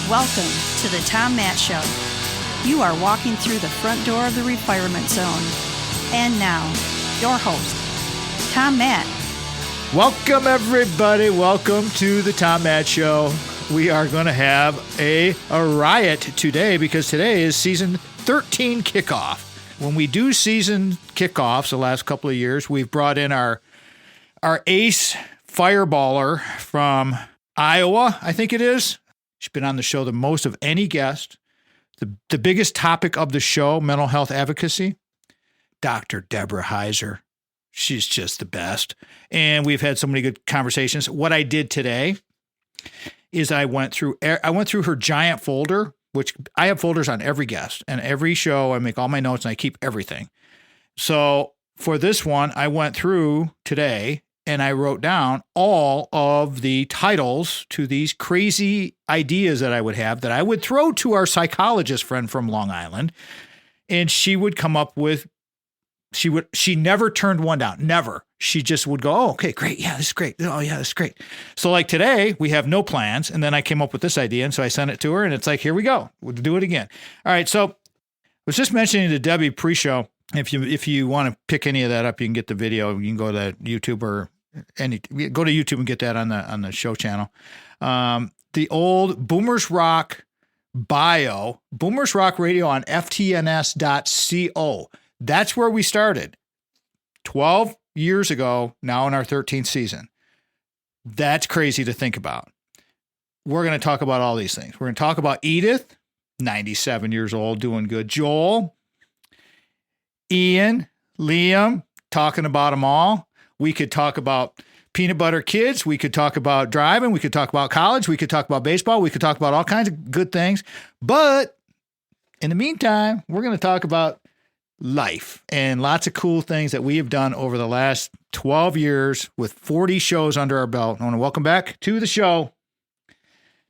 Welcome to the Tom Matt Show. You are walking through the front door of the refirement zone. And now, your host, Tom Matt. Welcome, everybody. Welcome to the Tom Matt Show. We are going to have a riot today because today is season 13 kickoff. When we do season kickoffs the last couple of years, we've brought in our ace fireballer from Iowa, I think it is. She's been on the show the most of any guest. The biggest topic of the show, mental health advocacy, Dr. Debra Heiser. She's just the best. And we've had so many good conversations. What I did today is I went through her giant folder, which I have folders on every guest and every show. I make all my notes and I keep everything. So for this one, I went through today and I wrote down all of the titles to these crazy ideas that I would have that I would throw to our psychologist friend from Long Island. And she would come up with, she never turned one down, never. She just would go, oh, okay, great. Yeah, this is great. Oh yeah, this is great. So like today we have no plans. And then I came up with this idea. And so I sent it to her and it's like, here we go. We'll do it again. All right. So I was just mentioning to Debbie pre-show, if you want to pick any of that up, you can get the video. You can go to YouTube or go to YouTube and get that on the show channel. The old Boomers Rock bio, Boomers Rock Radio on ftns.co. That's where we started 12 years ago, now in our 13th season. That's crazy to think about. We're going to talk about all these things. We're going to talk about Edith, 97 years old, doing good. Joel, Ian, Liam, talking about them all. We could talk about peanut butter kids. We could talk about driving. We could talk about college. We could talk about baseball. We could talk about all kinds of good things. But in the meantime, we're going to talk about life and lots of cool things that we have done over the last 12 years with 40 shows under our belt. I want to welcome back to the show,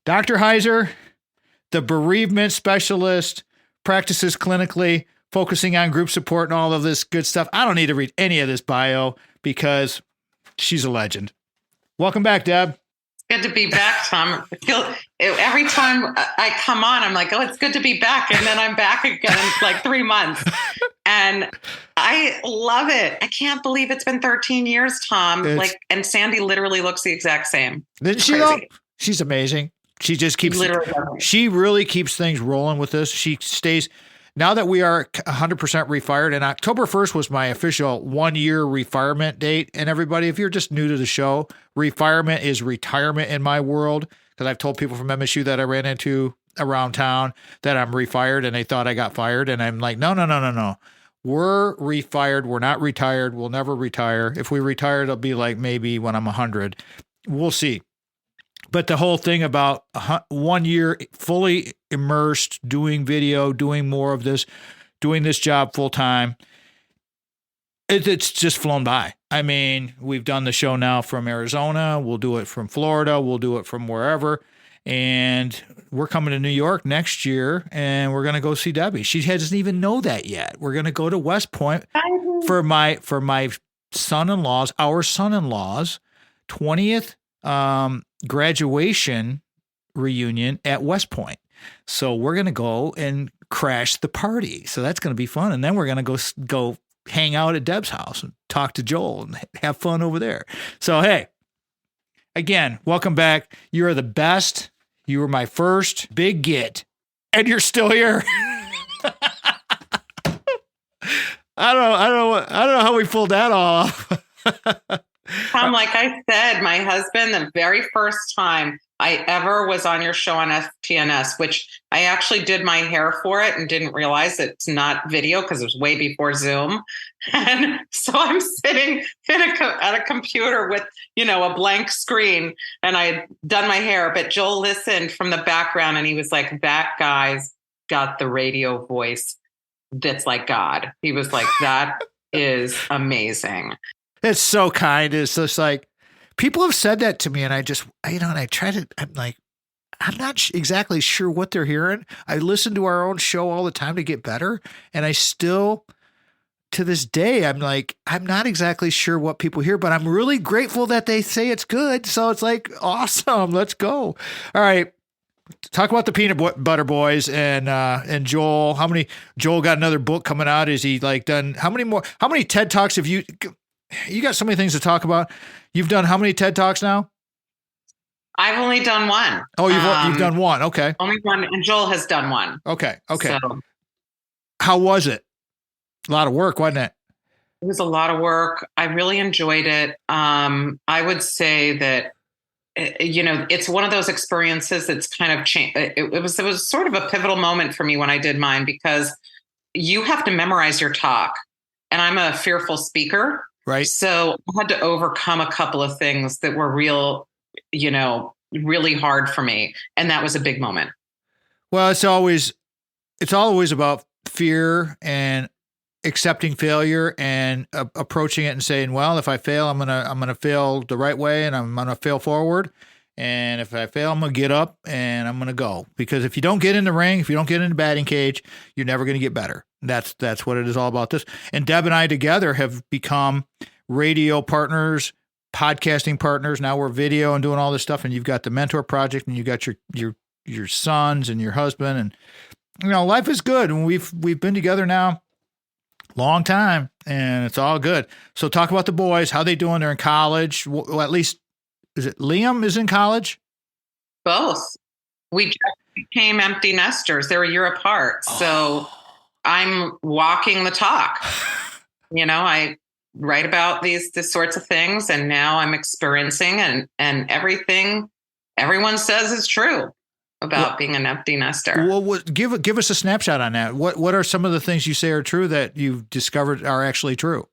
Dr. Heiser, the bereavement specialist, practices clinically, focusing on group support and all of this good stuff. I don't need to read any of this bio because she's a legend. Welcome back, Deb. Good to be back, Tom. Every time I come on, I'm like, oh, it's good to be back. And then I'm back again in like 3 months. And I love it. I can't believe it's been 13 years, Tom. And Sandy literally looks the exact same. Didn't she though? She's amazing. She just keeps, she really keeps things rolling with us. She stays. Now that we are 100% refired, and October 1st was my official 1-year refirement date. And everybody, if you're just new to the show, refirement is retirement in my world. Because I've told people from MSU that I ran into around town that I'm refired and they thought I got fired. And I'm like, no. We're refired. We're not retired. We'll never retire. If we retire, it'll be like maybe when I'm 100. We'll see. But the whole thing about 1 year fully immersed, doing video, doing more of this, doing this job full time, it's just flown by. I mean, we've done the show now from Arizona. We'll do it from Florida. We'll do it from wherever. And we're coming to New York next year, and we're going to go see Debbie. She doesn't even know that yet. We're going to go to West Point for my son-in-law's, our son-in-law's 20th graduation reunion at West Point. So we're going to go and crash the party. So that's going to be fun. And then we're going to go hang out at Deb's house and talk to Joel and have fun over there. So, hey, again, welcome back. You are the best. You were my first big get, and you're still here. I don't know how we pulled that all off. Tom, like I said, my husband, the very first time I ever was on your show on FTNS, which I actually did my hair for it and didn't realize it's not video because it was way before Zoom. And so I'm sitting at a computer with, a blank screen, and I had done my hair, but Joel listened from the background and he was like, that guy's got the radio voice that's like God. He was like, that is amazing. It's so kind. It's just like, people have said that to me, and I just, and I try to, I'm like, I'm not exactly sure what they're hearing. I listen to our own show all the time to get better, and I still, to this day, I'm like, I'm not exactly sure what people hear, but I'm really grateful that they say it's good. So it's like, awesome. Let's go. All right. talk about the Peanut Butter Boys and Joel. Joel got another book coming out. Is he like done? How many TED Talks have you got so many things to talk about. You've done how many TED Talks now? I've only done one. Oh, you've done one. Okay. Only one. And Joel has done one. Okay. So, how was it? A lot of work, wasn't it? It was a lot of work. I really enjoyed it. I would say that, it's one of those experiences that's kind of changed. It was sort of a pivotal moment for me when I did mine, because you have to memorize your talk, and I'm a fearful speaker. Right. So I had to overcome a couple of things that were really hard for me. And that was a big moment. Well, it's always about fear and accepting failure and approaching it and saying, well, if I fail, I'm going to fail the right way, and I'm going to fail forward. And if I fail, I'm going to get up and I'm going to go, because if you don't get in the ring, if you don't get in the batting cage, you're never going to get better. That's what it is all about this. And Deb and I together have become radio partners, podcasting partners. Now we're video and doing all this stuff. And you've got the Mentor Project, and you've got your sons and your husband, and life is good. And we've been together now long time, and it's all good. So talk about the boys, how they doing? They're in college. Well, at least, is it Liam is in college? Both. We just became empty nesters. They're a year apart. So I'm walking the talk. I write about these sorts of things, and now I'm experiencing and everything everyone says is true about being an empty nester. Well, give us a snapshot on that. What are some of the things you say are true that you've discovered are actually true?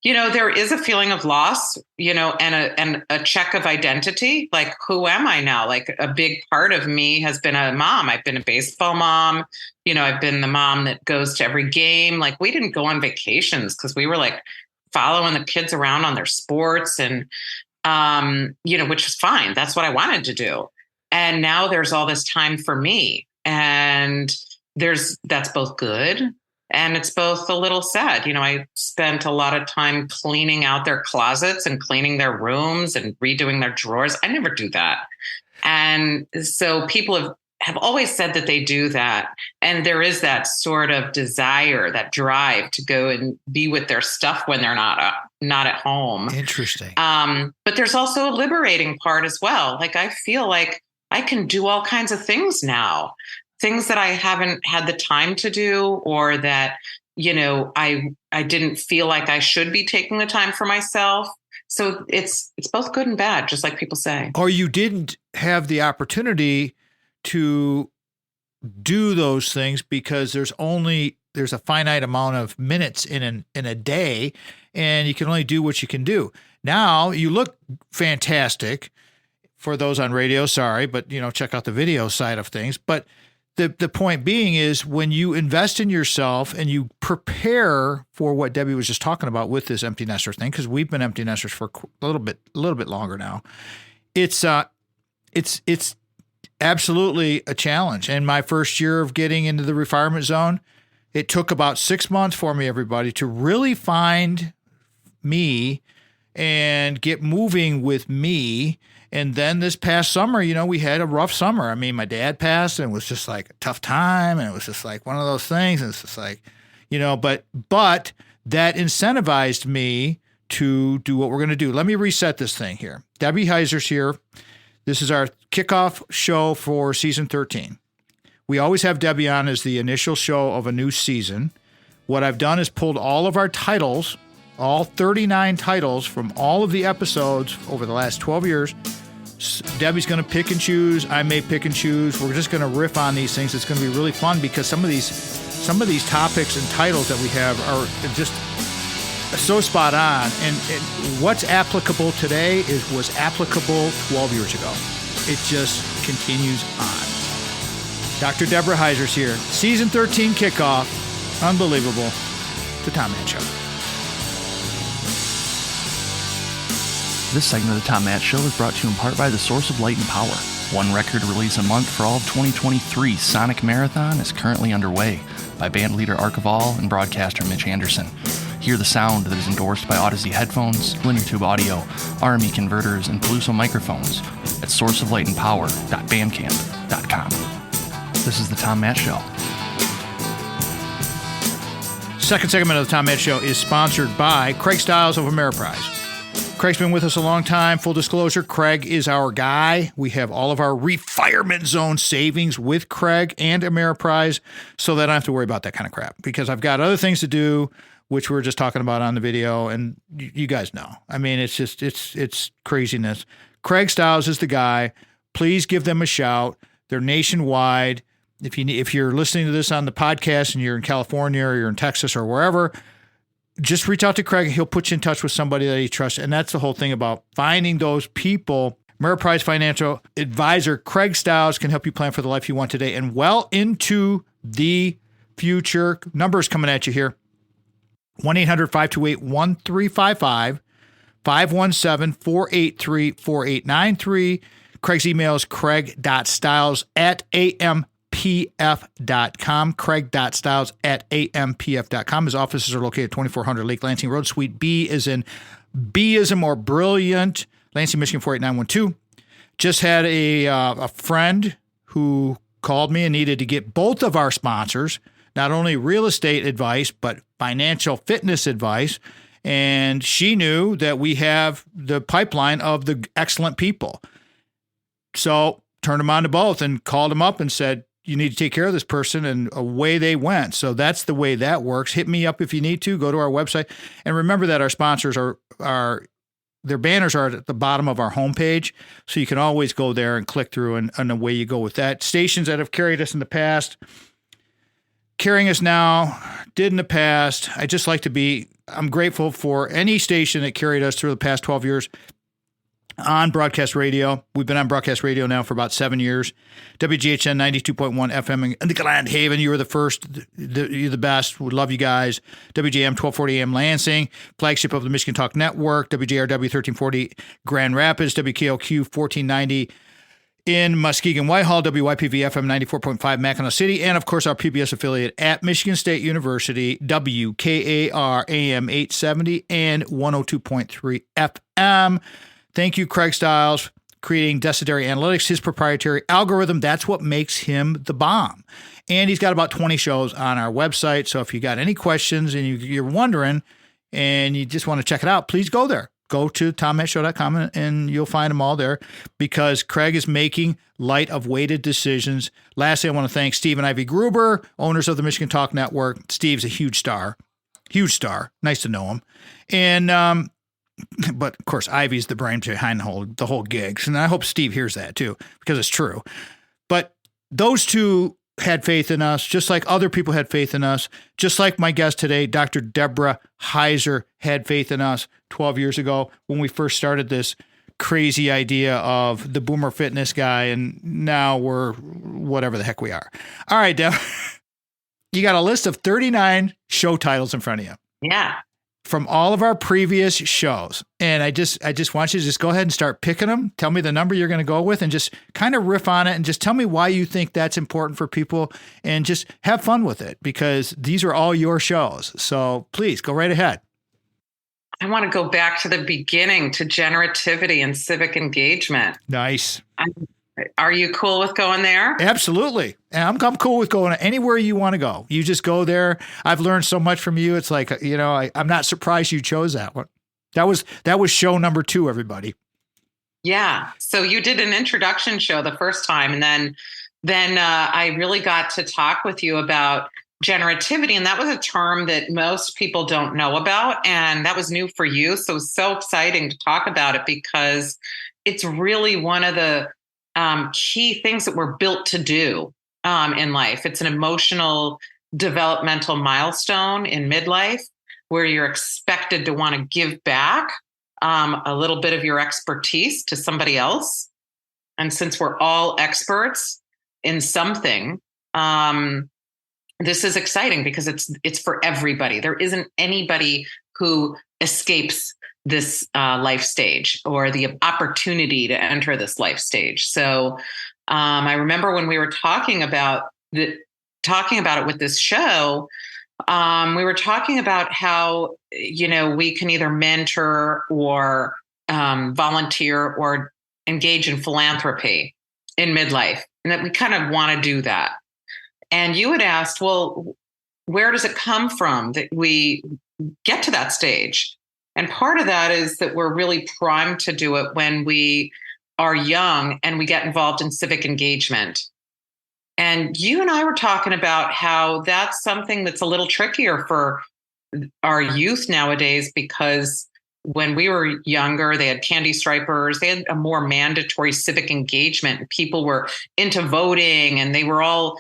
There is a feeling of loss, and a check of identity. Like, who am I now? Like, a big part of me has been a mom. I've been a baseball mom. I've been the mom that goes to every game. Like, we didn't go on vacations because we were like following the kids around on their sports, and, which is fine. That's what I wanted to do. And now there's all this time for me, and that's both good. And it's both a little sad. I spent a lot of time cleaning out their closets and cleaning their rooms and redoing their drawers. I never do that. And so people have always said that they do that. And there is that sort of desire, that drive to go and be with their stuff when they're not at home. Interesting. But there's also a liberating part as well. Like, I feel like I can do all kinds of things now. Things that I haven't had the time to do, or that, I didn't feel like I should be taking the time for myself. So it's both good and bad, just like people say. Or you didn't have the opportunity to do those things because there's a finite amount of minutes in a day, and you can only do what you can do. Now you look fantastic. For those on radio, sorry, but check out the video side of things. But the point being is, when you invest in yourself and you prepare for what Debbie was just talking about with this empty nester thing, because we've been empty nesters for a little bit longer now. It's absolutely a challenge. And my first year of getting into the retirement zone, it took about 6 months for me, everybody, to really find me and get moving with me. And then this past summer, we had a rough summer. I mean, my dad passed, and it was just like a tough time. And it was just like one of those things. And it's just like, but that incentivized me to do what we're going to do. Let me reset this thing here. Debbie Heiser's here. This is our kickoff show for season 13. We always have Debbie on as the initial show of a new season. What I've done is pulled all of our titles, all 39 titles from all of the episodes over the last 12 years. Debbie's going to pick and choose. I may pick and choose. We're just going to riff on these things. It's going to be really fun, because some of these topics and titles that we have are just so spot on. And what's applicable today was applicable 12 years ago. It just continues on. Dr. Debra Heiser's here. Season 13 kickoff. Unbelievable. The Tom Mann Show. This segment of the Tom Mann Show is brought to you in part by the Source of Light and Power. One record release a month for all of 2023. Sonic Marathon is currently underway by band leader Archivall and broadcaster Mitch Anderson. Hear the sound that is endorsed by Odyssey headphones, linear tube audio, RME converters, and Peluso microphones at sourceoflightandpower.bandcamp.com. This is the Tom Matt Show. Second segment of the Tom Matt Show is sponsored by Craig Stiles of Ameriprise. Craig's been with us a long time. Full disclosure, Craig is our guy. We have all of our retirement zone savings with Craig and Ameriprise, so that I don't have to worry about that kind of crap, because I've got other things to do, which we're just talking about on the video, and you guys know. I mean, it's just, it's craziness. Craig Stiles is the guy. Please give them a shout. They're nationwide. If you're listening to this on the podcast and you're in California or you're in Texas or wherever, just reach out to Craig. He'll put you in touch with somebody that he trusts. And that's the whole thing about finding those people. Ameriprise Financial Advisor Craig Stiles can help you plan for the life you want today and well into the future. Numbers coming at you here. 1-800-528-1355, 517-483-4893. Craig's email is craig.stiles@ampf.com, craig.stiles@ampf.com. His offices are located at 2400 Lake Lansing Road, Suite B is in more brilliant, Lansing, Michigan 48912. Just had a friend who called me and needed to get both of our sponsors, not only real estate advice, but financial fitness advice. And she knew that we have the pipeline of the excellent people. So turned them on to both and called them up and said, you need to take care of this person, and away they went. So that's the way that works. Hit me up if you need to. Go to our website. And remember that our sponsors their banners are at the bottom of our homepage. So you can always go there and click through, and away you go with that. Stations that have carried us in the past, carrying us now, did in the past. I'm grateful for any station that carried us through the past 12 years on broadcast radio. We've been on broadcast radio now for about 7 years. WGHN 92.1 FM in the Grand Haven. You were the first. You're the best. We love you guys. WJM 1240 AM Lansing, flagship of the Michigan Talk Network. WJRW 1340 Grand Rapids. WKOQ 1490 in Muskegon, Whitehall. WYPV FM 94.5 Mackinac City. And, of course, our PBS affiliate at Michigan State University, WKAR AM 870 and 102.3 FM. Thank you, Craig Stiles, creating Decideri Analytics, his proprietary algorithm. That's what makes him the bomb. And he's got about 20 shows on our website. So if you got any questions and you're wondering and you just want to check it out, please go there. Go to tommattshow.com and you'll find them all there, because Craig is making light of weighted decisions. Lastly, I want to thank Steve and Ivy Gruber, owners of the Michigan Talk Network. Steve's a huge star. Nice to know him. And, but of course, Ivy's the brain behind the whole gig. And I hope Steve hears that too, because it's true. But those two had faith in us, just like other people had faith in us, just like my guest today, Dr. Debra Heiser, had faith in us 12 years ago when we first started this crazy idea of the Boomer Fitness guy. And now we're whatever the heck we are. All right, Deb, you got a list of 39 show titles in front of you. Yeah. From all of our previous shows. And I just want you to just go ahead and start picking them. Tell me the number you're going to go with and just kind of riff on it and just tell me why you think that's important for people and just have fun with it, because these are all your shows. So please go right ahead. I want to go back to the beginning, to generativity and civic engagement. Nice. Are you cool with going there? Absolutely. And I'm cool with going anywhere you want to go. You just go there. I've learned so much from you. It's like, I'm not surprised you chose that one. That was show number 2, everybody. Yeah. So you did an introduction show the first time, and then I really got to talk with you about generativity. And that was a term that most people don't know about. And that was new for you. So it was so exciting to talk about it, because it's really one of the key things that we're built to do in life. It's an emotional developmental milestone in midlife where you're expected to want to give back a little bit of your expertise to somebody else. And since we're all experts in something, this is exciting because it's for everybody. There isn't anybody who escapes this life stage or the opportunity to enter this life stage. So I remember when we were talking about it with this show, We were talking about how, we can either mentor or volunteer or engage in philanthropy in midlife, and that we kind of want to do that. And you had asked, well, where does it come from that we get to that stage? And part of that is that we're really primed to do it when we are young and we get involved in civic engagement. And you and I were talking about how that's something that's a little trickier for our youth nowadays, because when we were younger, they had candy stripers, they had a more mandatory civic engagement, and people were into voting, and they were all,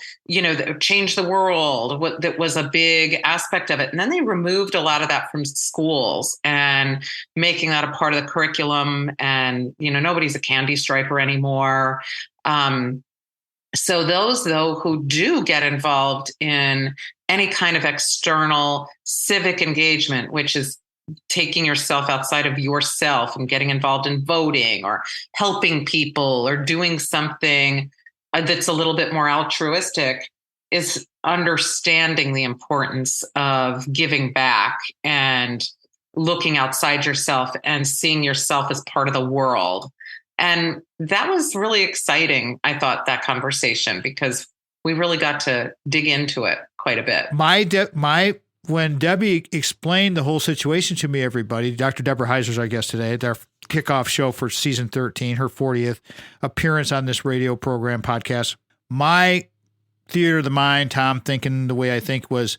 change the world. That was a big aspect of it. And then they removed a lot of that from schools and making that a part of the curriculum. And, nobody's a candy striper anymore. So those, though, who do get involved in any kind of external civic engagement, which is taking yourself outside of yourself and getting involved in voting or helping people or doing something that's a little bit more altruistic, is understanding the importance of giving back and looking outside yourself and seeing yourself as part of the world. And that was really exciting, I thought, that conversation, because we really got to dig into it quite a bit. When Debbie explained the whole situation to me, everybody, Dr. Debra Heiser is our guest today at our kickoff show for season 13, her 40th appearance on this radio program podcast. My theater of the mind, Tom, thinking the way I think was,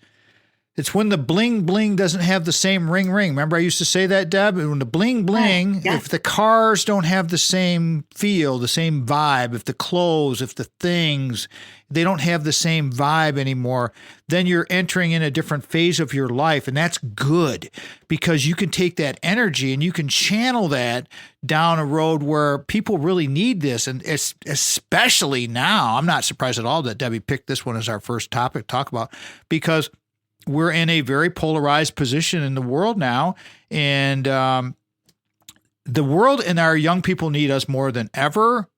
it's when the bling bling doesn't have the same ring ring. Remember I used to say that, Deb? When the bling bling, if the cars don't have the same feel, the same vibe, if the clothes, if the things, they don't have the same vibe anymore, then you're entering in a different phase of your life. And that's good, because you can take that energy and you can channel that down a road where people really need this. And especially now, I'm not surprised at all that Debbie picked this one as our first topic to talk about, because we're in a very polarized position in the world now. And the world and our young people need us more than ever.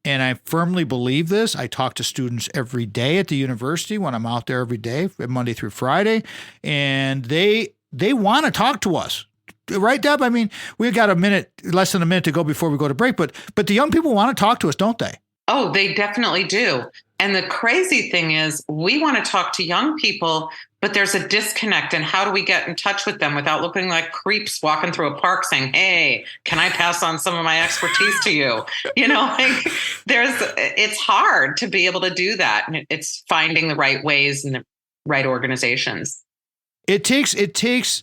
And I firmly believe this. I talk to students every day at the university when I'm out there every day, Monday through Friday, and they want to talk to us. Right, Deb? I mean, we've got less than a minute to go before we go to break, but the young people want to talk to us, don't they? Oh, they definitely do. And the crazy thing is, we want to talk to young people, but there's a disconnect. And how do we get in touch with them without looking like creeps walking through a park saying, hey, can I pass on some of my expertise to you? It's hard to be able to do that. And it's finding the right ways and the right organizations. It takes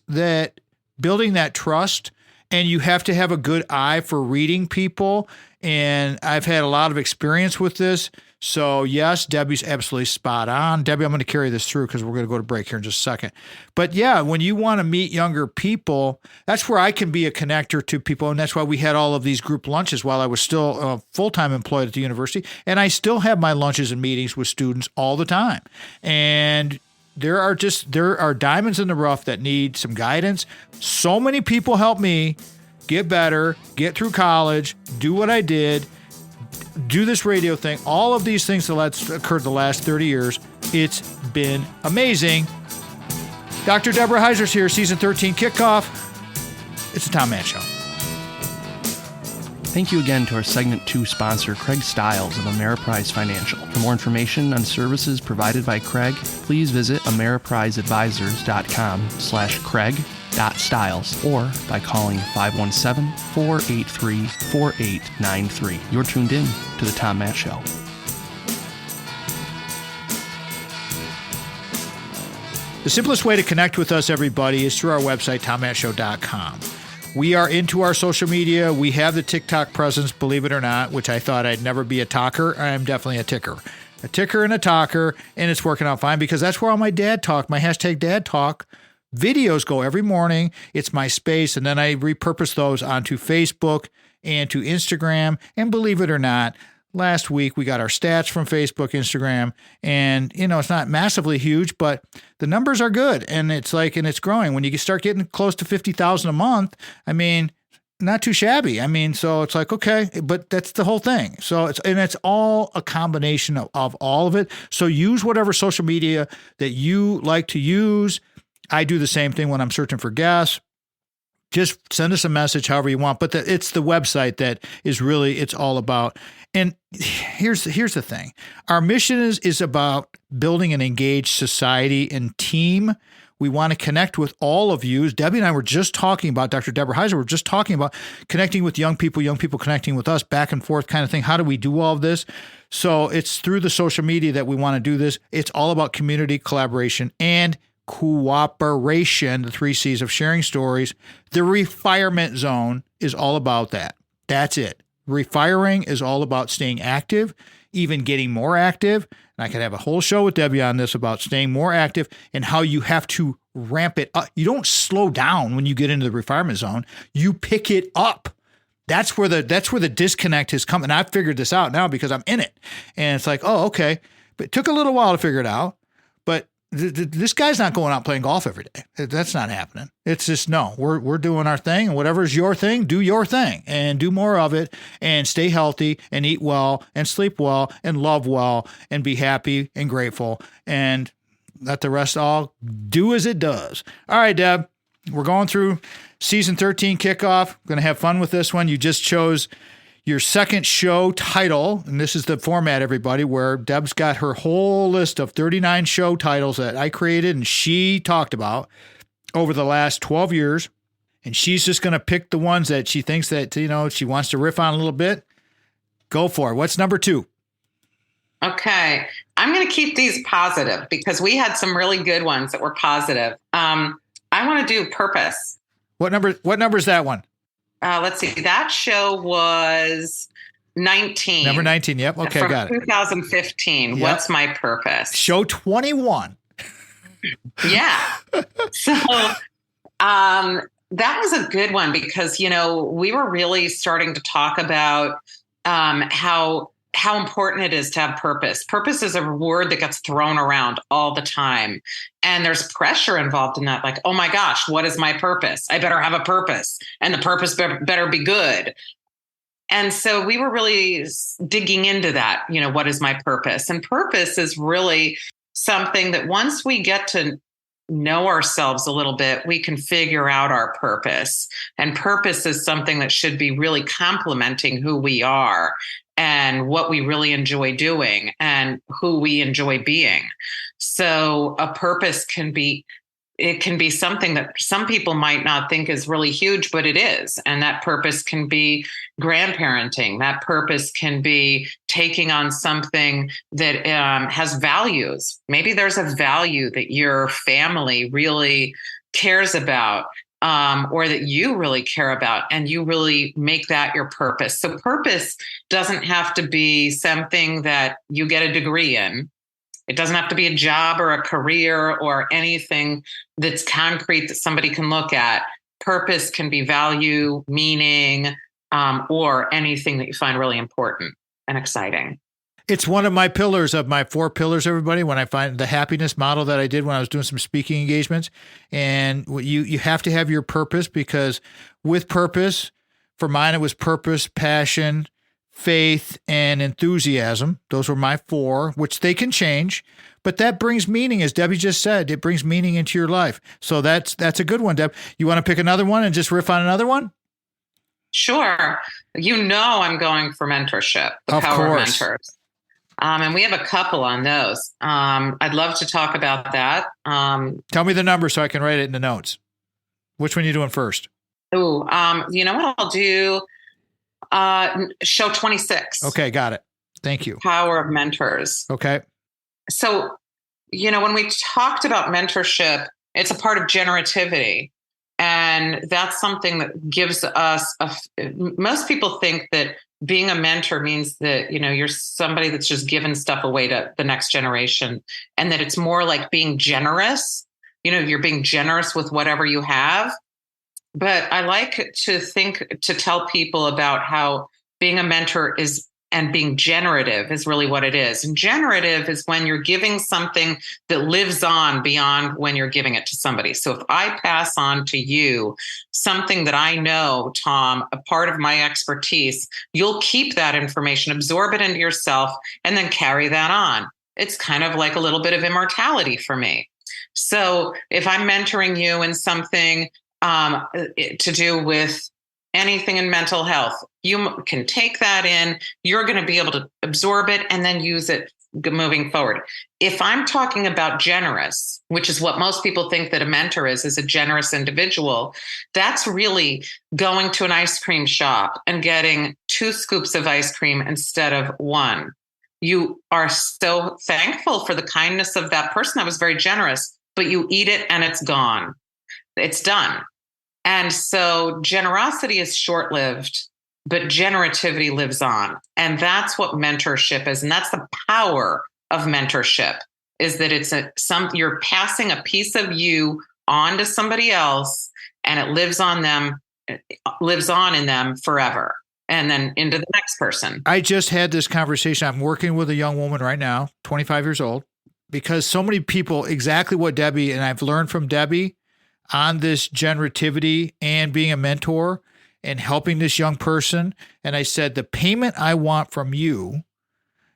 that building that trust, and you have to have a good eye for reading people. And I've had a lot of experience with this. So yes, Debbie's absolutely spot on. Debbie, I'm going to carry this through because we're going to go to break here in just a second. But yeah, when you want to meet younger people, that's where I can be a connector to people. And that's why we had all of these group lunches while I was still full-time employed at the university. And I still have my lunches and meetings with students all the time. And there are diamonds in the rough that need some guidance. So many people help me get better, get through college, do what I did, do this radio thing, all of these things that's occurred the last 30 years. It's been amazing. Dr. Debra Heiser's here, season 13 kickoff. It's a Tom Mann Show. Thank you again to our segment 2 sponsor, Craig Stiles of Ameriprise Financial. For more information on services provided by Craig, please visit ameripriseadvisors.com/Craig.Stiles or by calling 517-483-4893. You're tuned in to The Tom Mann Show. The simplest way to connect with us, everybody, is through our website, TomMannShow.com. We are into our social media. We have the TikTok presence, believe it or not, which I thought I'd never be a talker. I am definitely a ticker. A ticker and a talker, and it's working out fine because that's where all my dad talk, my hashtag dad talk videos go every morning. It's my space, and then I repurpose those onto Facebook and to Instagram. And believe it or not, last week we got our stats from Facebook, Instagram, and it's not massively huge, but the numbers are good, and it's growing. When you start getting close to 50,000 a month, I mean, not too shabby. I mean, so it's like, okay, but that's the whole thing. So it's all a combination of all of it. So use whatever social media that you like to use. I do the same thing when I'm searching for guests. Just send us a message however you want, but it's the website that is really, it's all about. And here's the thing. Our mission is about building an engaged society and team. We want to connect with all of you. Debbie and I were just talking about, Dr. Debra Heiser, we're just talking about connecting with young people connecting with us, back and forth kind of thing. How do we do all of this? So it's through the social media that we want to do this. It's all about community collaboration and cooperation, the 3 C's of sharing stories. The refirement zone is all about that. That's it. Refiring is all about staying active, even getting more active. And I could have a whole show with Debbie on this about staying more active and how you have to ramp it up. You don't slow down when you get into the refirement zone. You pick it up. That's where the disconnect has come. And I've figured this out now because I'm in it. And it's like, oh, okay. But it took a little while to figure it out. But this guy's not going out playing golf every day. That's not happening. It's just, no, we're doing our thing, and whatever's your thing, do your thing and do more of it and stay healthy and eat well and sleep well and love well and be happy and grateful and let the rest all do as it does. All right, Deb, we're going through season 13 kickoff. Going to have fun with this one. You just chose your second show title, and this is the format, everybody, where Deb's got her whole list of 39 show titles that I created and she talked about over the last 12 years. And she's just going to pick the ones that she thinks that, she wants to riff on a little bit. Go for it. What's number 2? Okay. I'm going to keep these positive because we had some really good ones that were positive. I want to do purpose. What number is that one? Let's see. That show was 19. Number 19. Yep. Okay. Got it. 2015. Yep. What's my purpose? Show 21. Yeah. So, that was a good one because, we were really starting to talk about, how important it is to have purpose. Purpose is a word that gets thrown around all the time. And there's pressure involved in that. Like, oh my gosh, what is my purpose? I better have a purpose, and the purpose better be good. And so we were really digging into that, what is my purpose? And purpose is really something that once we get to know ourselves a little bit, we can figure out our purpose. And purpose is something that should be really complementing who we are and what we really enjoy doing and who we enjoy being. So a purpose can be something that some people might not think is really huge, but it is. And that purpose can be grandparenting. That purpose can be taking on something that has values. Maybe there's a value that your family really cares about, or that you really care about, and you really make that your purpose. So purpose doesn't have to be something that you get a degree in. It doesn't have to be a job or a career or anything that's concrete that somebody can look at. Purpose can be value, meaning, or anything that you find really important and exciting. It's one of my pillars of my 4 pillars, everybody, when I find the happiness model that I did when I was doing some speaking engagements. And you have to have your purpose, because with purpose, for mine, it was purpose, passion, faith, and enthusiasm. Those were my 4, which they can change, but that brings meaning. As Debbie just said, it brings meaning into your life. So that's a good one, Deb. You want to pick another one and just riff on another one? Sure. I'm going for mentorship, the power of mentors. And we have a couple on those. I'd love to talk about that. Tell me the number so I can write it in the notes. Which one are you doing first? You know what I'll do? Show 26. Okay, got it. Thank you. Power of mentors. Okay. So, when we talked about mentorship, it's a part of generativity. And that's something that gives us most people think that being a mentor means that, you're somebody that's just giving stuff away to the next generation, and that it's more like being generous. You're being generous with whatever you have. But I like to tell people about how being a mentor is and being generative is really what it is. And generative is when you're giving something that lives on beyond when you're giving it to somebody. So if I pass on to you something that I know, Tom, a part of my expertise, you'll keep that information, absorb it into yourself, and then carry that on. It's kind of like a little bit of immortality for me. So if I'm mentoring you in something to do with anything in mental health, you can take that in, you're going to be able to absorb it and then use it moving forward. If I'm talking about generous, which is what most people think that a mentor is a generous individual, that's really going to an ice cream shop and getting 2 scoops of ice cream instead of 1. You are so thankful for the kindness of that person that was very generous, but you eat it and it's gone. It's done. And so generosity is short-lived, but generativity lives on. And that's what mentorship is. And that's the power of mentorship, is that it's you're passing a piece of you on to somebody else, and it lives on in them forever, and then into the next person. I just had this conversation. I'm working with a young woman right now, 25 years old, because so many people, exactly what Debbie, and I've learned from Debbie on this generativity and being a mentor and helping this young person. And I said, the payment I want from you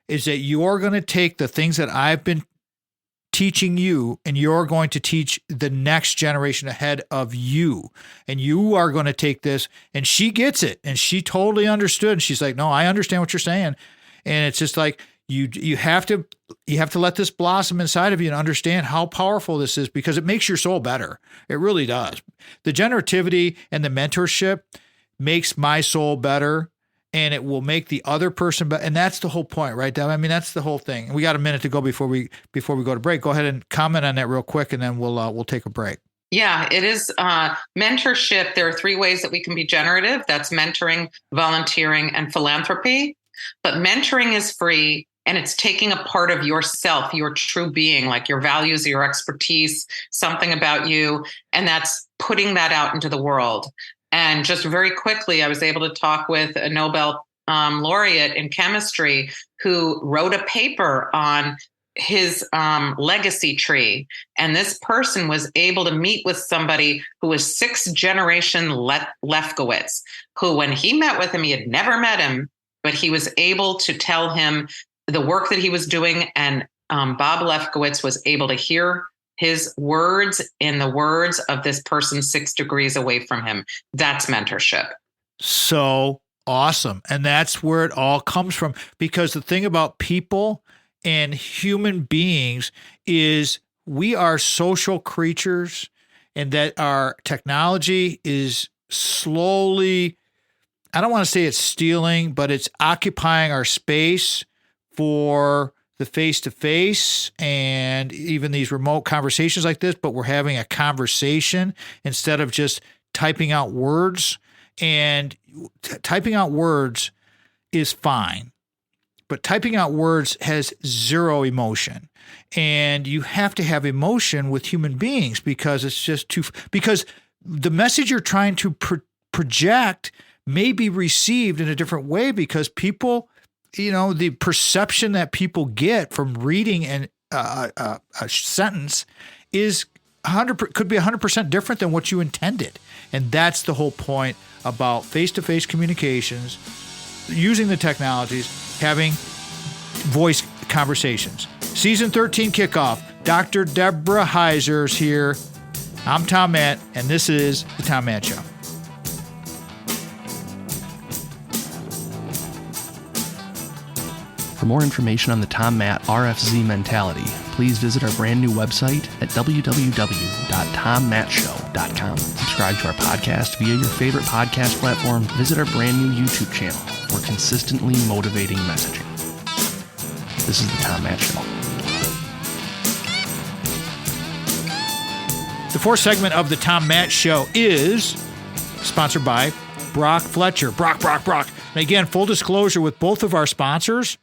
is that you're going to take the things that I've been teaching you and you're going to teach the next generation ahead of you. And you are going to take this. And she gets it. And she totally understood. She's like, no, I understand what you're saying. And it's just like, you have to let this blossom inside of you and understand how powerful this is, because it makes your soul better. It really does. The generativity and the mentorship makes my soul better, and it will make the other person better. And that's the whole point, right, Deb? I mean, that's the whole thing. We got a minute to go before we go to break. Go ahead and comment on that real quick, and then we'll take a break. Yeah, it is mentorship. There are 3 ways that we can be generative. That's mentoring, volunteering, and philanthropy. But mentoring is free. And it's taking a part of yourself, your true being, like your values, your expertise, something about you, and that's putting that out into the world. And just very quickly, I was able to talk with a Nobel laureate in chemistry who wrote a paper on his legacy tree. And this person was able to meet with somebody who was 6th generation Lefkowitz, who when he met with him, he had never met him, but he was able to tell him the work that he was doing, and Bob Lefkowitz was able to hear his words in the words of this person 6 degrees away from him. That's mentorship. So awesome. And that's where it all comes from, because the thing about people and human beings is we are social creatures, and that our technology is slowly, I don't want to say it's stealing, but it's occupying our space for the face-to-face and even these remote conversations like this, but we're having a conversation instead of just typing out words. And typing out words is fine, but typing out words has 0 emotion. And you have to have emotion with human beings, because it's just because the message you're trying to project may be received in a different way, because people, the perception that people get from reading a sentence is could be 100% different than what you intended. And that's the whole point about face-to-face communications, using the technologies, having voice conversations. Season 13 kickoff. Dr. Debra Heiser is here. I'm Tom Matt, and this is The Tom Matt Show. For more information on the Tom Matt RFZ mentality, please visit our brand new website at www.tommattshow.com. Subscribe to our podcast via your favorite podcast platform. Visit our brand new YouTube channel for consistently motivating messaging. This is the Tom Matt Show. The 4th segment of the Tom Matt Show is sponsored by Brock Fletcher. Brock. And again, full disclosure with both of our sponsors,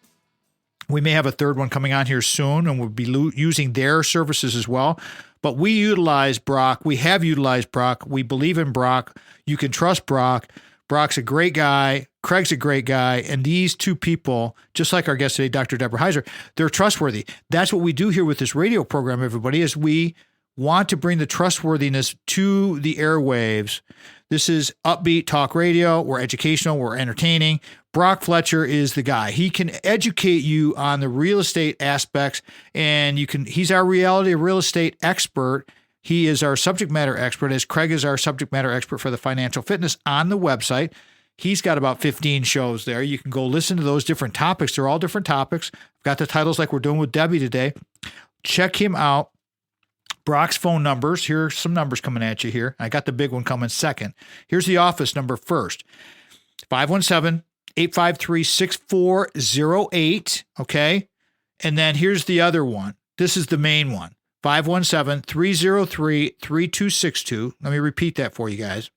we may have a 3rd one coming on here soon, and we'll be using their services as well. But we utilize Brock. We have utilized Brock. We believe in Brock. You can trust Brock. Brock's a great guy. Craig's a great guy. And these two people, just like our guest today, Dr. Debra Heiser, they're trustworthy. That's what we do here with this radio program, everybody, is we want to bring the trustworthiness to the airwaves. This is upbeat talk radio. We're educational. We're entertaining. Brock Fletcher is the guy. He can educate you on the real estate aspects, and he's our reality real estate expert. He is our subject matter expert, as Craig is our subject matter expert for the financial fitness on the website. He's got about 15 shows there. You can go listen to those different topics. They're all different topics. I've got the titles like we're doing with Debbie today. Check him out. Brock's phone numbers. Here are some numbers coming at you here. I got the big one coming second. Here's the office number first. 517-853-6408. Okay. And then here's the other one. This is the main one. 517-303-3262. Let me repeat that for you guys.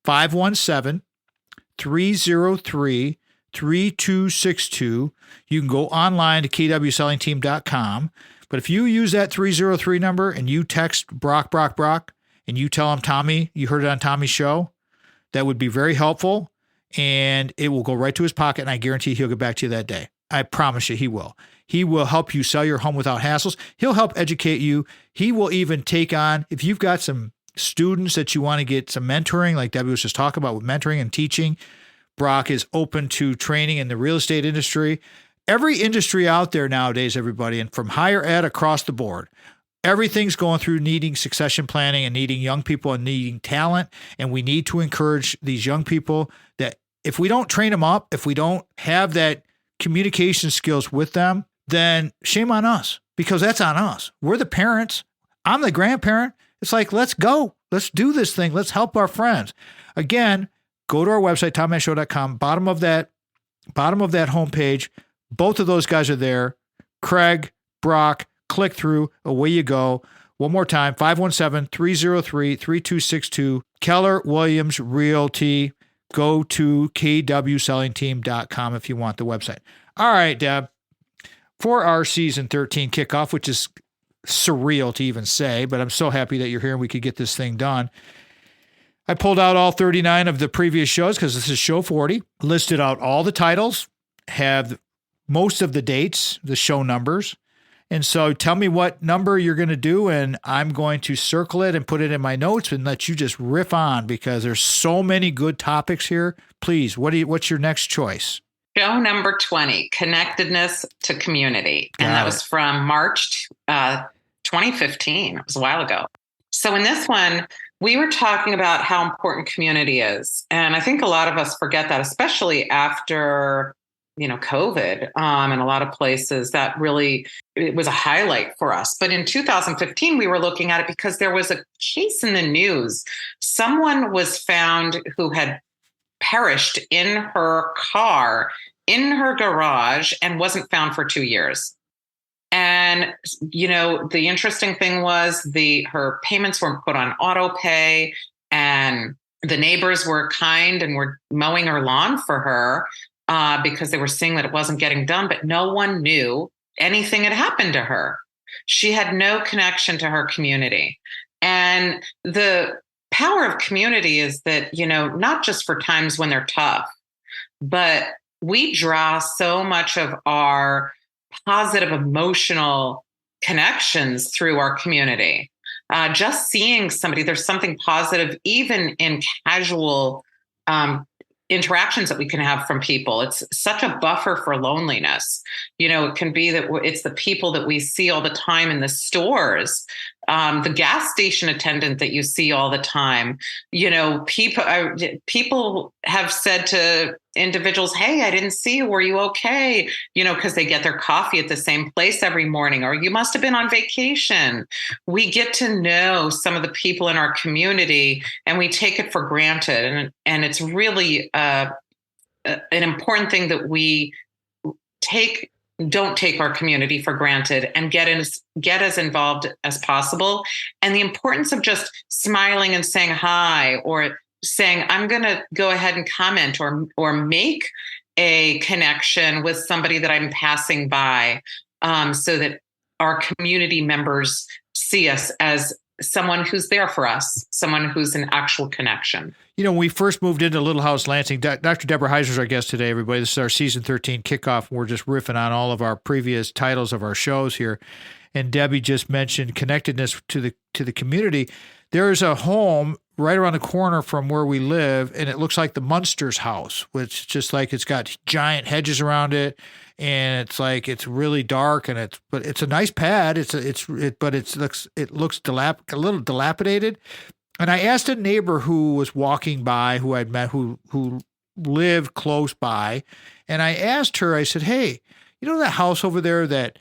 517-303-3262. You can go online to kwsellingteam.com. But if you use that 303 number and you text Brock, and you tell him, Tommy, you heard it on Tommy's show, that would be very helpful. And it will go right to his pocket. And I guarantee he'll get back to you that day. I promise you he will. He will help you sell your home without hassles. He'll help educate you. He will even take on, if you've got some students that you want to get some mentoring, like Debbie was just talking about with mentoring and teaching, Brock is open to training in the real estate industry. Every industry out there nowadays, everybody, and from higher ed across the board, everything's going through needing succession planning and needing young people and needing talent. And we need to encourage these young people that if we don't train them up, if we don't have that communication skills with them, then shame on us, because that's on us. We're the parents. I'm the grandparent. It's like, let's go. Let's do this thing. Let's help our friends. Again, go to our website, TomMattShow.com. Bottom of that homepage. Both of those guys are there. Craig, Brock, click through, away you go. One more time, 517-303-3262. Keller Williams Realty. Go to kwsellingteam.com if you want the website. All right, Deb, for our season 13 kickoff, which is surreal to even say, but I'm so happy that you're here and we could get this thing done. I pulled out all 39 of the previous shows because this is show 40, listed out all the titles, have most of the dates, the show numbers. And so tell me what number you're going to do, and I'm going to circle it and put it in my notes and let you just riff on, because there's so many good topics here. Please, what's your next choice? Show number 20, Connectedness to Community. And that was from March 2015. It was a while ago. So in this one, we were talking about how important community is. And I think a lot of us forget that, especially after COVID, in a lot of places that really, it was a highlight for us. But in 2015, we were looking at it because there was a case in the news. Someone was found who had perished in her car, in her garage, and wasn't found for 2 years. And, the interesting thing was her payments weren't put on auto pay, and the neighbors were kind and were mowing her lawn for her. Because they were seeing that it wasn't getting done, but no one knew anything had happened to her. She had no connection to her community. And the power of community is that, not just for times when they're tough, but we draw so much of our positive emotional connections through our community. Just seeing somebody, there's something positive, even in casual interactions that we can have from people. It's such a buffer for loneliness. It can be that it's the people that we see all the time in the stores, the gas station attendant that you see all the time. People have said to individuals, "Hey, I didn't see you. Were you okay?" Because they get their coffee at the same place every morning, or you must have been on vacation. We get to know some of the people in our community, and we take it for granted. And it's really an important thing that we don't take our community for granted, and get as involved as possible. And the importance of just smiling and saying hi, or saying, I'm going to go ahead and comment or make a connection with somebody that I'm passing by, so that our community members see us as someone who's there for us, someone who's an actual connection. When we first moved into Little House Lansing, Dr. Debra Heiser is our guest today, everybody. This is our season 13 kickoff. We're just riffing on all of our previous titles of our shows here. And Debbie just mentioned connectedness to the community. There is a home right around the corner from where we live, and it looks like the Munsters house, which just like it's got giant hedges around it, and it's really dark, but it's a nice pad. It looks a little dilapidated. And I asked a neighbor who was walking by, who I'd met, who lived close by, and I asked her, I said, "Hey, that house over there that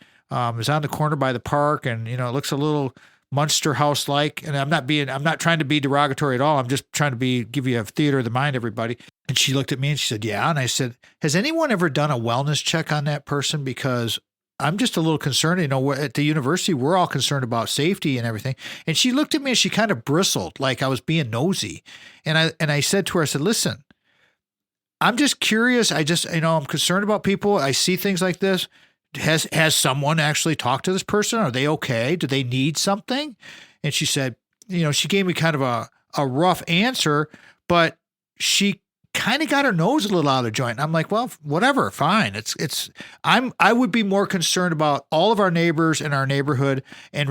is on the corner by the park, and it looks a little Munster house like?" And I'm not trying to be derogatory at all. I'm just trying to give you a theater of the mind, everybody. And she looked at me and she said, "Yeah." And I said, "Has anyone ever done a wellness check on that person? Because I'm just a little concerned. At the university, we're all concerned about safety and everything." And she looked at me and she kind of bristled like I was being nosy. And I said to her, I said, "Listen, I'm just curious. I'm concerned about people. I see things like this. Has someone actually talked to this person? Are they okay? Do they need something?" And she said, she gave me kind of a rough answer, but she kind of got her nose a little out of joint. And I'm like, well, whatever, fine. I would be more concerned about all of our neighbors in our neighborhood, and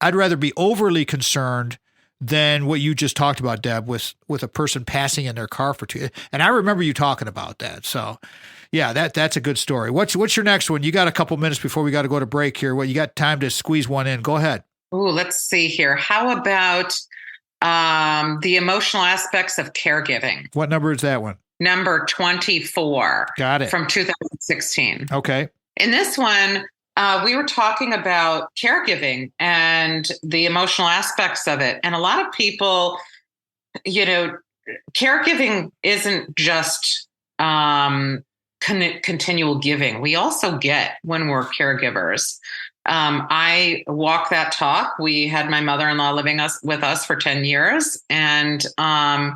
I'd rather be overly concerned than what you just talked about, Deb, with a person passing in their car for 2. And I remember you talking about that. So yeah, that's a good story. What's your next one? You got a couple minutes before we got to go to break here. Well, you got time to squeeze one in. Go ahead. Oh, let's see here. How about the emotional aspects of caregiving? What number is that one? Number 24. Got it. From 2016. Okay. In this one, we were talking about caregiving and the emotional aspects of it. And a lot of people, caregiving isn't just continual giving. We also get when we're caregivers. I walk that talk. We had my mother-in-law living with us for 10 years. And, I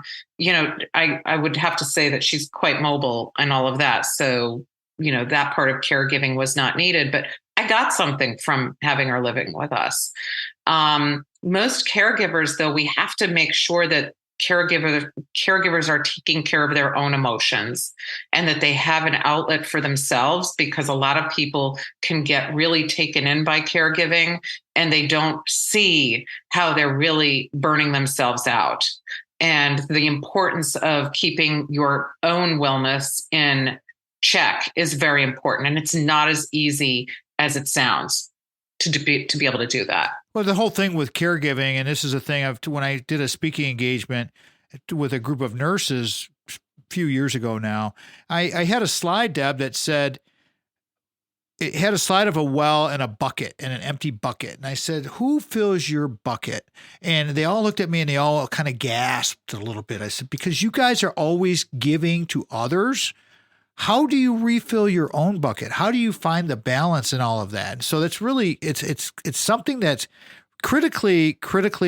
would have to say that she's quite mobile and all of that. So, that part of caregiving was not needed, but I got something from having her living with us. Most caregivers, though, we have to make sure that caregivers are taking care of their own emotions and that they have an outlet for themselves, because a lot of people can get really taken in by caregiving and they don't see how they're really burning themselves out. And the importance of keeping your own wellness in check is very important. And it's not as easy as it sounds to be able to do that. Well, the whole thing with caregiving, and this is a thing when I did a speaking engagement with a group of nurses a few years ago now, I had a slide, Deb, that said, it had a slide of a well and a bucket and an empty bucket. And I said, "Who fills your bucket?" And they all looked at me and they all kind of gasped a little bit. I said, "Because you guys are always giving to others. How do you refill your own bucket? How do you find the balance in all of that?" So that's really, it's something that's critically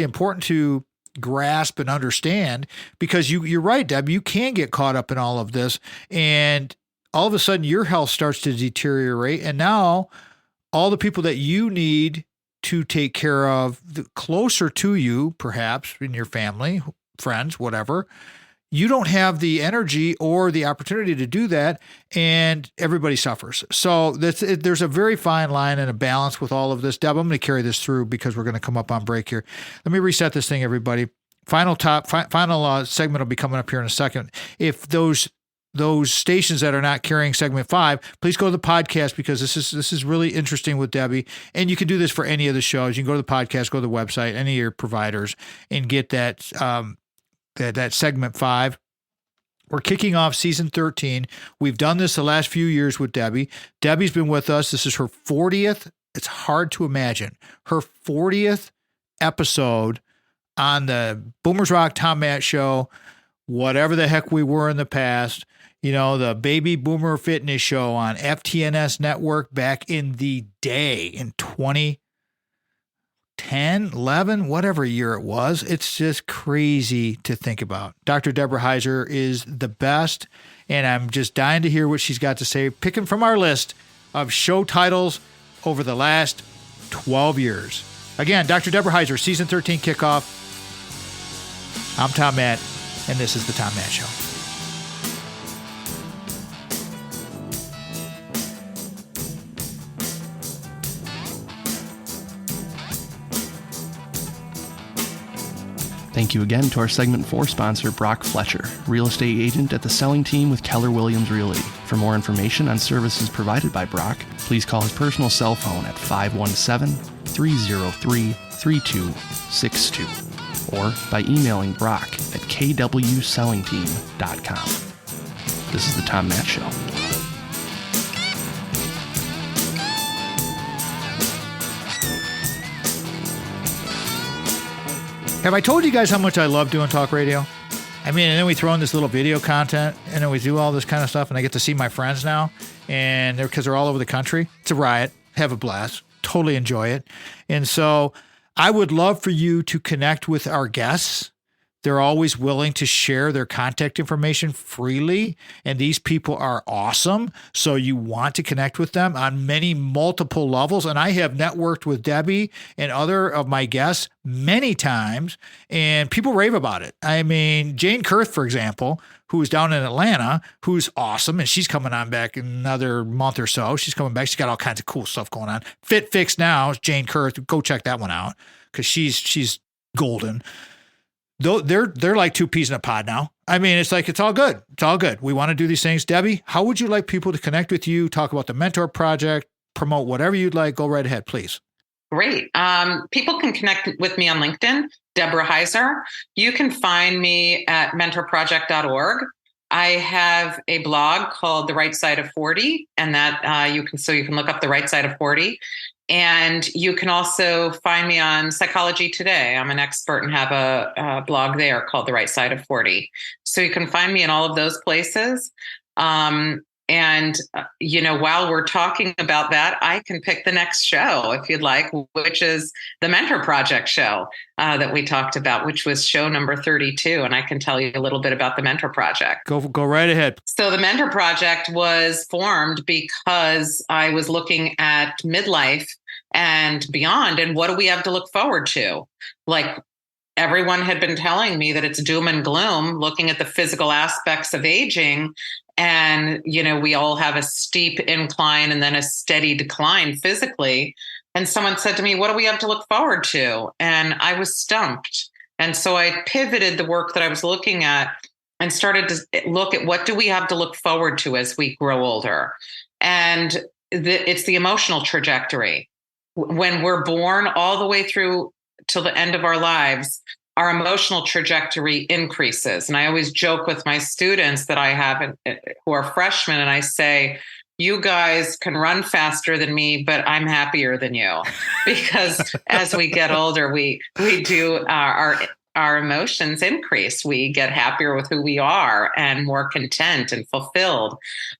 important to grasp and understand, because you're right, Deb, you can get caught up in all of this, and all of a sudden your health starts to deteriorate. And now all the people that you need to take care of closer to you, perhaps in your family, friends, whatever, you don't have the energy or the opportunity to do that, and everybody suffers. So there's a very fine line and a balance with all of this. Deb, I'm going to carry this through because we're going to come up on break here. Let me reset this thing, everybody. Final segment will be coming up here in a second. If those stations that are not carrying segment 5, please go to the podcast, because this is really interesting with Debbie. And you can do this for any of the shows. You can go to the podcast, go to the website, any of your providers, and get that that segment 5. We're kicking off season 13. We've done this the last few years with Debbie. Debbie's been with us. This is her 40th. It's hard to imagine. Her 40th episode on the Boomers Rock Tom Matt Show, whatever the heck we were in the past. The Baby Boomer Fitness Show on FTNS Network back in the day in 2010, 11, whatever year it was. It's just crazy to think about. Dr. Debra Heiser is the best, and I'm just dying to hear what she's got to say, picking from our list of show titles over the last 12 years. Again, Dr. Debra Heiser, Season 13 Kickoff. I'm Tom Matt, and this is The Tom Matt Show. Thank you again to our segment 4 sponsor, Brock Fletcher, real estate agent at the selling team with Keller Williams Realty. For more information on services provided by Brock, please call his personal cell phone at 517-303-3262 or by emailing Brock at kwsellingteam.com. This is the Tom Matt Show. Have I told you guys how much I love doing talk radio? I mean, and then we throw in this little video content, and then we do all this kind of stuff, and I get to see my friends now, and because they're all over the country. It's a riot. Have a blast. Totally enjoy it. And so I would love for you to connect with our guests. They're always willing to share their contact information freely, and these people are awesome. So you want to connect with them on multiple levels. And I have networked with Debbie and other of my guests many times, and people rave about it. I mean, Jane Kurth, for example, who is down in Atlanta, who's awesome, and she's coming on back in another month or so. She's coming back. She's got all kinds of cool stuff going on. Fit Fix Now, Jane Kurth. Go check that one out because she's golden. Though they're like two peas in a pod now. I mean, it's like, it's all good. It's all good. We want to do these things. Debbie, how would you like people to connect with you, talk about the Mentor Project, promote whatever you'd like? Go right ahead, please. Great. People can connect with me on LinkedIn, Debra Heiser. You can find me at mentorproject.org. I have a blog called The Right Side of 40, and that you can look up The Right Side of 40. And you can also find me on Psychology Today. I'm an expert and have a blog there called The Right Side of 40. So you can find me in all of those places. While we're talking about that, I can pick the next show if you'd like, which is the Mentor Project show that we talked about, which was show number 32. And I can tell you a little bit about the Mentor Project. Go right ahead. So the Mentor Project was formed because I was looking at midlife and beyond, and what do we have to look forward to? Like, everyone had been telling me that it's doom and gloom, looking at the physical aspects of aging. And, we all have a steep incline and then a steady decline physically. And someone said to me, what do we have to look forward to? And I was stumped. And so I pivoted the work that I was looking at and started to look at what do we have to look forward to as we grow older. And it's the emotional trajectory. When we're born all the way through till the end of our lives, our emotional trajectory increases. And I always joke with my students that I have who are freshmen, and I say, you guys can run faster than me, but I'm happier than you. Because as we get older, we do our emotions increase. We get happier with who we are and more content and fulfilled.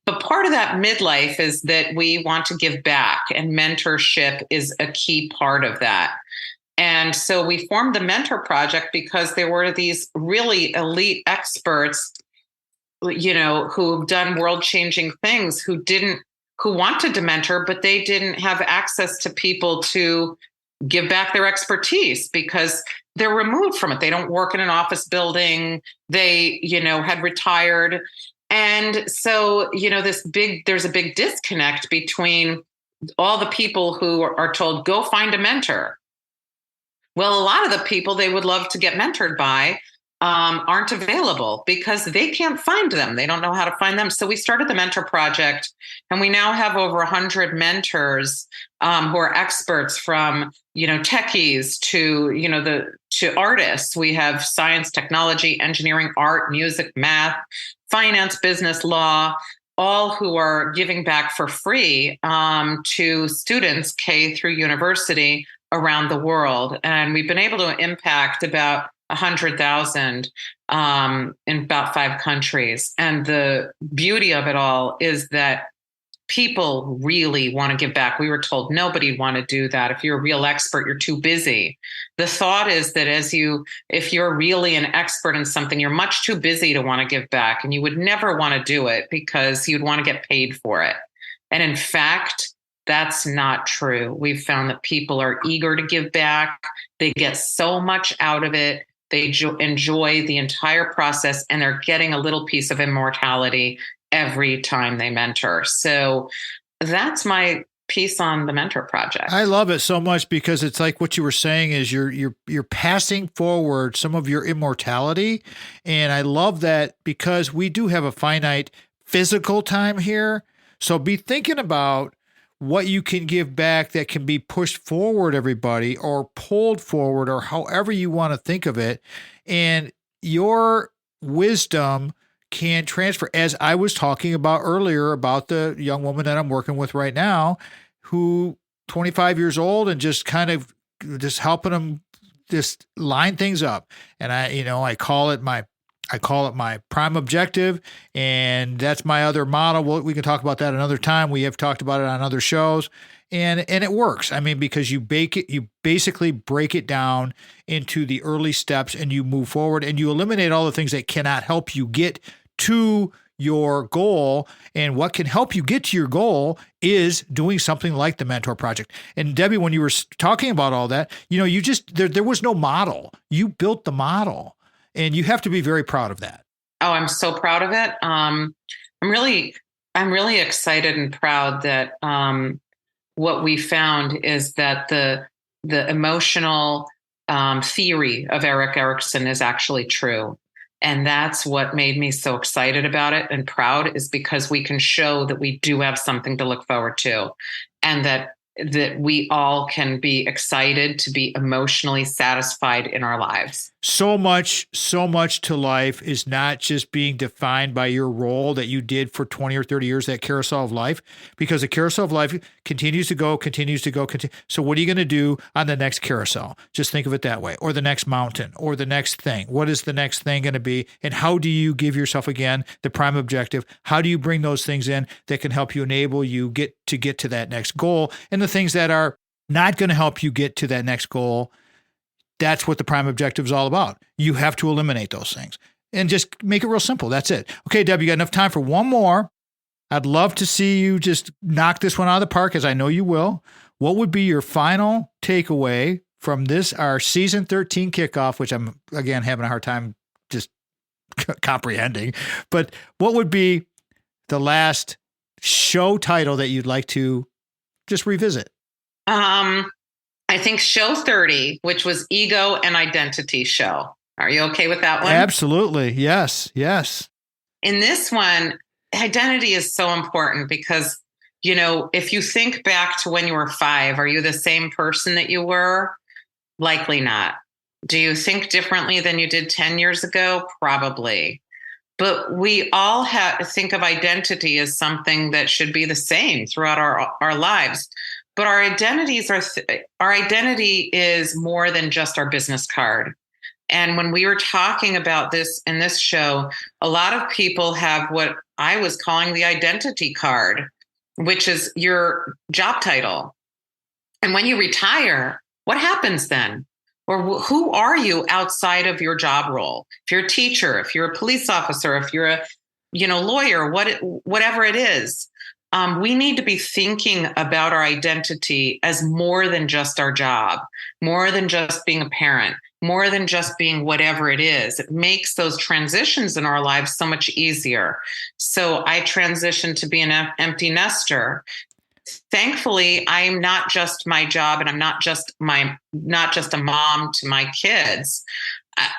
But part of that midlife is that we want to give back, and mentorship is a key part of that. And so we formed the Mentor Project because there were these really elite experts, who've done world-changing things, who wanted to mentor, but they didn't have access to people to give back their expertise because they're removed from it. They don't work in an office building. They, had retired. And so, there's a big disconnect between all the people who are told, go find a mentor. Well, a lot of the people they would love to get mentored by aren't available because they can't find them. They don't know how to find them. So we started the Mentor Project, and we now have over 100 mentors who are experts from, techies to artists. We have science, technology, engineering, art, music, math, finance, business, law, all who are giving back for free to students K through university around the world. And we've been able to impact about 100,000 in about 5 countries. And the beauty of it all is that people really want to give back. We were told nobody would want to do that. If you're a real expert, you're too busy. The thought is that if you're really an expert in something, you're much too busy to want to give back. And you would never want to do it because you'd want to get paid for it. And in fact, That's not true. We've found that people are eager to give back. They get so much out of it. They enjoy the entire process, and they're getting a little piece of immortality every time they mentor. So that's my piece on the Mentor Project. I love it so much because it's like what you were saying is you're passing forward some of your immortality. And I love that because we do have a finite physical time here. So be thinking about what you can give back that can be pushed forward, everybody, or pulled forward, or however you want to think of it. And your wisdom can transfer, as I was talking about earlier about the young woman that I'm working with right now, who 25 years old and just kind of just helping them just line things up. And I call it my prime objective, and that's my other model. We can talk about that another time. We have talked about it on other shows, and it works. I mean, because you basically break it down into the early steps, and you move forward, and you eliminate all the things that cannot help you get to your goal. And what can help you get to your goal is doing something like the Mentor Project. And Debbie, when you were talking about all that, you just there was no model. You built the model. And you have to be very proud of that. Oh, I'm so proud of it. I'm really excited and proud that what we found is that the emotional theory of Erik Erikson is actually true. And that's what made me so excited about it and proud, is because we can show that we do have something to look forward to, and that we all can be excited to be emotionally satisfied in our lives. So much to life is not just being defined by your role that you did for 20 or 30 years, that carousel of life, because the carousel of life continues to go. So what are you going to do on the next carousel? Just think of it that way. Or the next mountain, or the next thing. What is the next thing going to be? And how do you give yourself, again, the prime objective? How do you bring those things in that can help you enable you get to that next goal? And the things that are not going to help you get to that next goal, that's what the prime objective is all about. You have to eliminate those things and just make it real simple. That's it. Okay, Deb, you got enough time for one more. I'd love to see you just knock this one out of the park, as I know you will. What would be your final takeaway from this, our season 13 kickoff, which I'm, again, having a hard time just comprehending, but what would be the last show title that you'd like to just revisit? I think show 30, which was Ego and Identity Show. Are you okay with that one? Absolutely. Yes. In this one, identity is so important because, if you think back to when you were 5, are you the same person that you were? Likely not. Do you think differently than you did 10 years ago? Probably. But we all think of identity as something that should be the same throughout our lives. But our identity is more than just our business card. And when we were talking about this in this show, a lot of people have what I was calling the identity card, which is your job title. And when you retire, what happens then? Or who are you outside of your job role? If you're a teacher, if you're a police officer, if you're a lawyer, whatever it is. We need to be thinking about our identity as more than just our job, more than just being a parent, more than just being whatever it is. It makes those transitions in our lives so much easier. So I transitioned to be an empty nester. Thankfully, I'm not just my job, and I'm not just a mom to my kids.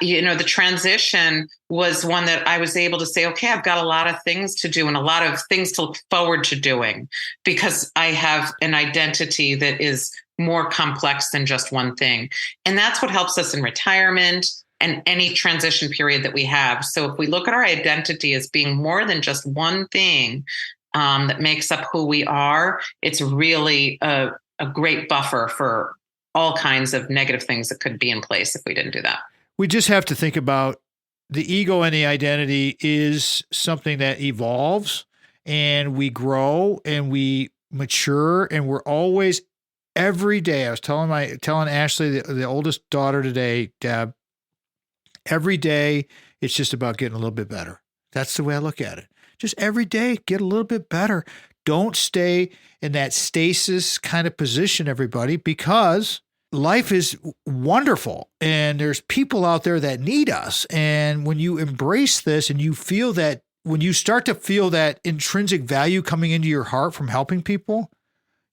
The transition was one that I was able to say, okay, I've got a lot of things to do and a lot of things to look forward to doing, because I have an identity that is more complex than just one thing. And that's what helps us in retirement and any transition period that we have. So if we look at our identity as being more than just one thing that makes up who we are, it's really a great buffer for all kinds of negative things that could be in place if we didn't do that. We just have to think about the ego, and the identity is something that evolves, and we grow and we mature, and we're always, every day. I was telling Ashley, the oldest daughter today, Deb, every day it's just about getting a little bit better. That's the way I look at it. Just every day, get a little bit better. Don't stay in that stasis kind of position, everybody, because life is wonderful and there's people out there that need us. And when you embrace this and you feel that, when you start to feel that intrinsic value coming into your heart from helping people,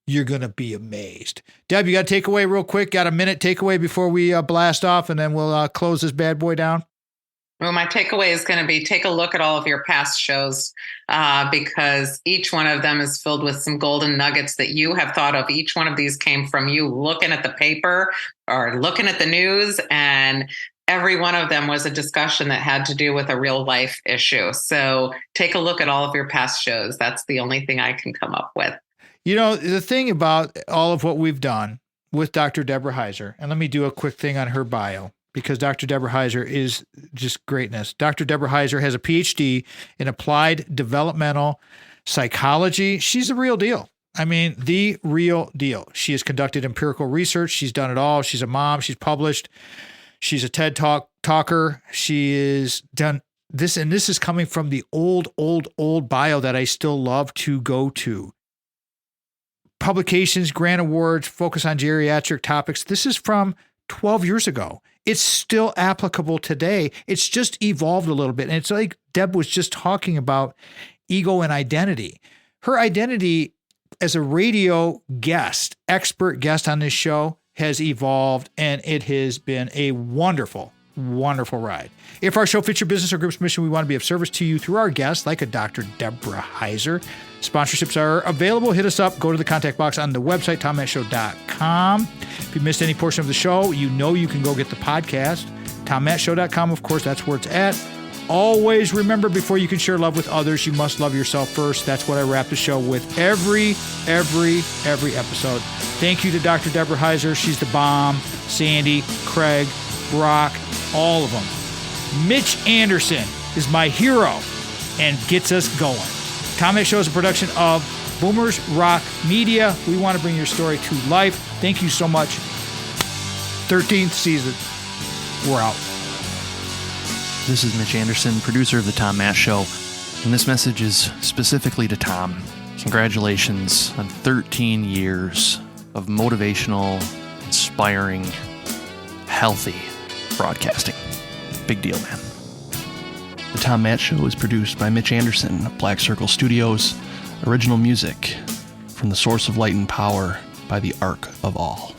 you're going to be amazed. Deb, you got a takeaway real quick? Got a minute takeaway before we blast off and then we'll close this bad boy down? Well, my takeaway is going to be take a look at all of your past shows because each one of them is filled with some golden nuggets that you have thought of. Each one of these came from you looking at the paper or looking at the news, and every one of them was a discussion that had to do with a real life issue. So take a look at all of your past shows. That's the only thing I can come up with. You know, the thing about all of what we've done with Dr. Debra Heiser, and let me do a quick thing on her bio, because Dr. Debra Heiser is just greatness. Dr. Debra Heiser has a PhD in applied developmental psychology. She's the real deal. I mean, the real deal. She has conducted empirical research. She's done it all. She's a mom. She's published. She's a TED talker. She is done this, and this is coming from the old bio that I still love to go to. Publications, grant awards, focus on geriatric topics. This is from 12 years ago. It's still applicable today. It's just evolved a little bit. And it's like Deb was just talking about ego and identity. Her identity as a radio guest, expert guest on this show, has evolved, and it has been a wonderful, wonderful ride. If our show fits your business or group's mission, we want to be of service to you through our guests, like a Dr. Debra Heiser. Sponsorships are available. Hit us up. Go to the contact box on the website, TomMattShow.com. If you missed any portion of the show, you know you can go get the podcast. TomMattShow.com, of course, that's where it's at. Always remember, before you can share love with others, you must love yourself first. That's what I wrap the show with every episode. Thank you to Dr. Debra Heiser. She's the bomb. Sandy, Craig, Brock, all of them. Mitch Anderson is my hero and gets us going. Tom Matt Show is a production of Boomers Rock Media. We want to bring your story to life. Thank you so much. 13th season. We're out. This is Mitch Anderson, producer of The Tom Matt Show, and this message is specifically to Tom. Congratulations on 13 years of motivational, inspiring, healthy broadcasting. Big deal, man. The Tom Matt Show is produced by Mitch Anderson of Black Circle Studios. Original music from the Source of Light and Power by the Ark of All.